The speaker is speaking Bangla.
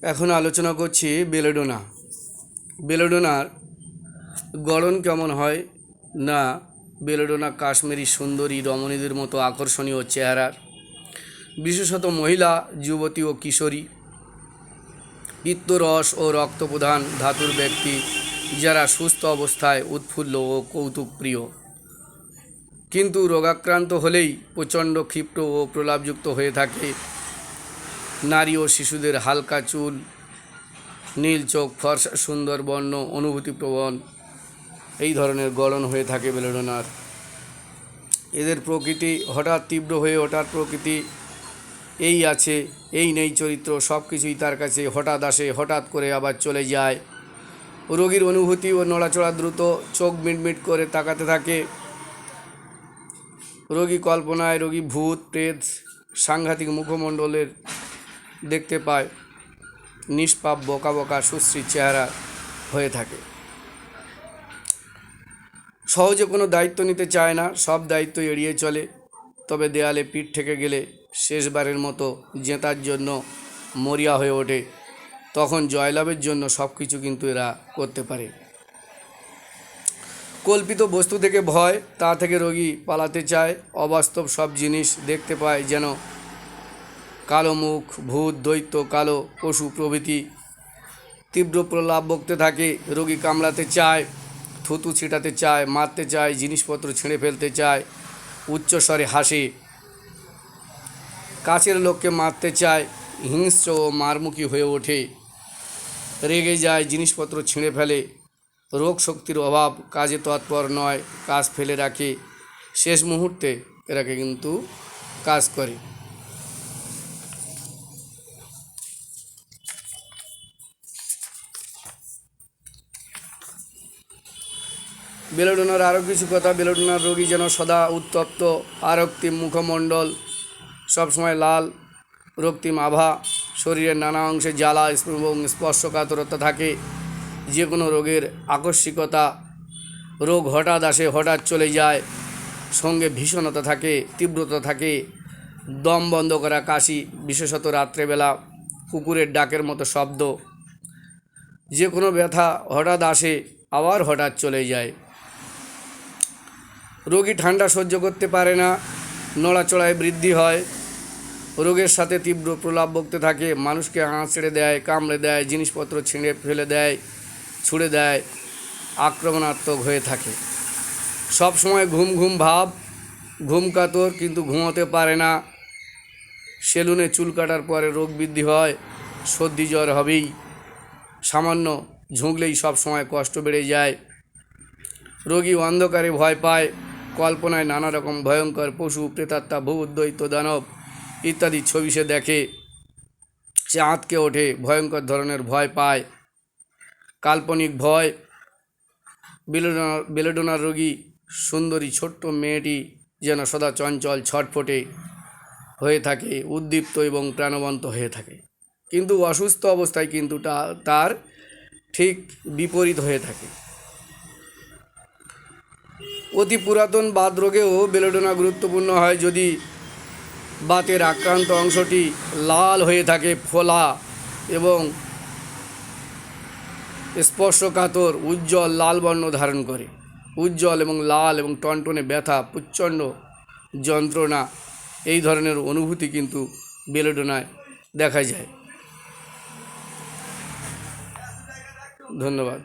এখন আলোচনা করছি বেলেডোনা। বেলেডোনার গড়ন কেমন হয় না, বেলেডোনা কাশ্মীরি সুন্দরী রমণীদের মতো আকর্ষণীয় চেহারার, বিশেষত মহিলা, যুবতী ও কিশোরী, পিত্তরস ও রক্তপ্রধান ধাতুর ব্যক্তি যারা সুস্থ অবস্থায় উৎফুল্ল ও কৌতুকপ্রিয়, কিন্তু রোগাক্রান্ত হলেই প্রচণ্ড ক্ষিপ্র ও প্রলাপযুক্ত হয়ে থাকে। নারী ও শিশুদের হালকা চুল, নীল চোখ, ফর্সা সুন্দর বর্ণ, অনুভূতিপ্রবণ এই ধরনের গড়ন হয়ে থাকে বেলেডোনার। এদের প্রকৃতি হঠাৎ তীব্র হয়ে ওঠার প্রকৃতি, এই আছে এই নেই চরিত্র, সব কিছুই তার কাছে হঠাৎ আসে, হঠাৎ করে আবার চলে যায়। রোগীর অনুভূতি ও নড়াচড়া দ্রুত, চোখ মিটমিট করে তাকাতে থাকে। রোগী কল্পনায় রোগী ভূত প্রেত সাংঘাতিক মুখমণ্ডলের দেখতে পায়, নিষ্পাপ বকা বকা সুশ্রী চেহারা হয়ে থাকে। সহজে কোনো দায়িত্ব নিতে চায় না, সব দায়িত্ব এড়িয়ে চলে। তবে দেয়ালে পিঠ ঠেকে গেলে শেষবারের মতো জেতার জন্য মরিয়া হয়ে ওঠে। তখন জয়লাভের জন্য সব কিছু কিন্তু এরা করতে পারে। কল্পিত বস্তু থেকে ভয়, তা থেকে রোগী পালাতে চায়। অবাস্তব সব জিনিস দেখতে পায়, যেন কালো মুখ, ভূত, দৈত্য, কালো পশু প্রভৃতি। তীব্র প্রলাপ বকতে থাকে, রোগী কামড়াতে চায়, থুতু ছিটাতে চায়, মারতে চায়, জিনিসপত্র ছিঁড়ে ফেলতে চায়, উচ্চস্বরে হাসে, কাছের লোককে মারতে চায়, হিংস্র ও মারমুখী হয়ে ওঠে, রেগে যায়, জিনিসপত্র ছিঁড়ে ফেলে। রোগ শক্তির অভাব, কাজে তৎপর নয়, কাজ ফেলে রাখে, শেষ মুহূর্তে এরাকে কিন্তু কাজ করে। বেলেডোনার আরও কিছু কথা। বেলেডোনার রোগী যেন সদা উত্তপ্ত, আরক্তিম মুখমণ্ডল, সবসময় লাল রক্তিম আভা, শরীরের নানা অংশে জ্বালা এবং স্পর্শকাতরতা থাকে, যে কোনো রোগের আকস্মিকতা, রোগ হঠাৎ আসে হঠাৎ চলে যায়, সঙ্গে ভীষণতা থাকে, তীব্রতা থাকে, দম বন্ধ করা কাশি, বিশেষত রাত্রেবেলা কুকুরের ডাকের মতো শব্দ, যে কোনো ব্যথা হঠাৎ আসে আবার হঠাৎ চলে যায়। রোগী ঠান্ডা সহ্য করতে পারে না, নড়াচড়ায় বৃদ্ধি হয়, রোগের সাথে তীব্র প্রলাপ বকতে থাকে, মানুষকে আঁচড়ে দেয়, কামড়ে দেয়, জিনিসপত্র ছিঁড়ে ফেলে দেয়, ছুঁড়ে দেয়, আক্রমণাত্মক হয়ে থাকে। সব সময় ঘুম ঘুম ভাব, ঘুম কাতর, কিন্তু ঘুমোতে পারে না। সেলুনে চুল কাটার পরে রোগ বৃদ্ধি হয়, সর্দি জ্বর হবেই, সামান্য ঝুঁকলেই সব সময় কষ্ট বেড়ে যায়। রোগী অন্ধকারে ভয় পায়, কল্পনায় নানা রকম ভয়ঙ্কর পশু, প্রেতাত্মা, ভূত, দৈত্য, দানব ইত্যাদি ছবি সে দেখে, সে আঁতকে ওঠে, ভয়ঙ্কর ধরনের ভয় পায়, কাল্পনিক ভয়। বেলেডোনার রোগী সুন্দরী ছোট্ট মেয়েটি যেন সদা চঞ্চল, ছটফটে হয়ে থাকে, উদ্দীপ্ত এবং প্রাণবন্ত হয়ে থাকে, কিন্তু অসুস্থ অবস্থায় কিন্তু তার ঠিক বিপরীত হয়ে থাকে। অতি পুরাতন বাত রোগেও বেলেডোনা গুরুত্বপূর্ণ হয়। যদি বাতের আক্রান্ত অংশটি লাল হয়ে থাকে, ফোলা এবং স্পর্শকাতর, উজ্জ্বল লাল বর্ণ ধারণ করে, উজ্জ্বল এবং লাল এবং টনটনে ব্যথা, প্রচণ্ড যন্ত্রণা, এই ধরনের অনুভূতি কিন্তু বেলেডোনায় দেখা যায়। ধন্যবাদ।